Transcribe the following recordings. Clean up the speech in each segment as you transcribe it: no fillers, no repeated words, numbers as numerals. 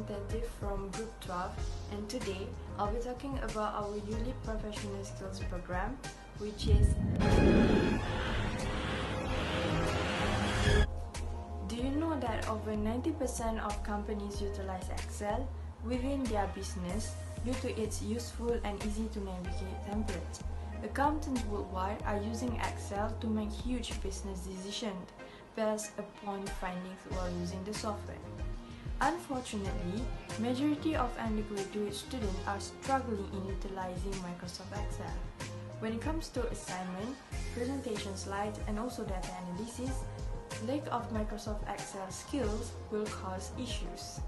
representative from Group 12, and today I'll be talking about our ULEAD Professional Skills program, which is... Do you know that over 90% of companies utilize Excel within their business due to its useful and easy to navigate templates? Accountants worldwide are using Excel to make huge business decisions based upon findings while using the software. Unfortunately, majority of undergraduate students are struggling in utilizing Microsoft Excel. When it comes to assignment, presentation slides, and also data analysis, lack of Microsoft Excel skills will cause issues.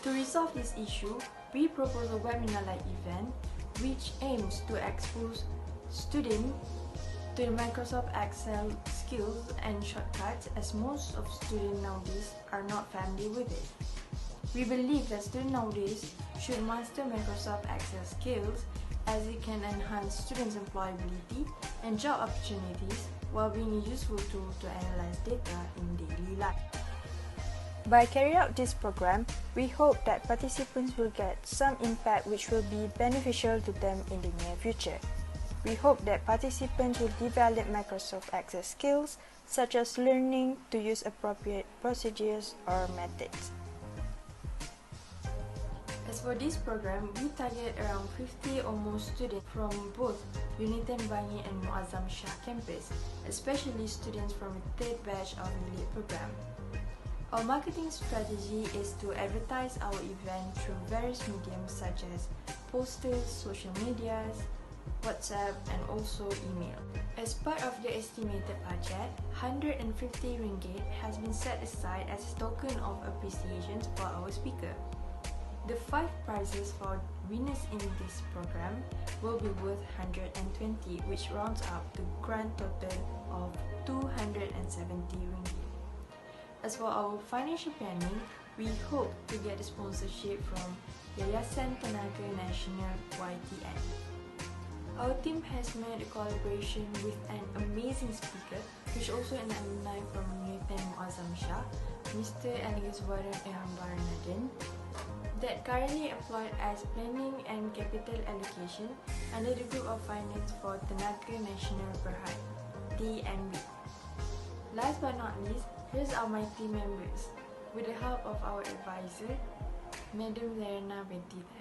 To resolve this issue, we propose a webinar-like event which aims to expose students to the Microsoft Excel skills and shortcuts, as most of students nowadays are not familiar with it. We believe that students nowadays should master Microsoft Excel skills as it can enhance students' employability and job opportunities while being a useful tool to analyze data in daily life. By carrying out this program, we hope that participants will get some impact which will be beneficial to them in the near future. We hope that participants will develop Microsoft Excel skills such as learning to use appropriate procedures or methods. As for this program, we target around 50 or more students from both UNITEN Bangi and Muazzam Shah campus, especially students from the third batch of ULEAD program. Our marketing strategy is to advertise our event through various mediums such as posters, social medias, WhatsApp, and also email. As part of the estimated budget, 150 ringgit has been set aside as a token of appreciation for our speaker. The 5 prizes for winners in this program will be worth 120, which rounds up to grand total of 270 ringgit. As for our financial planning, we hope to get the sponsorship from Yayasan Tenaga Nasional (YTN). Our team has made a collaboration with an amazing speaker, which also an alumni from UNITEN Muazzam Shah, Mr. Eliguswaran Ehambaranaden, that currently employed as Planning and Capital Allocation under the Group of Finance for Tenaga Nasional Berhad, TNB. Last but not least, here's our mighty members, with the help of our advisor, Madam Lerna Bentita.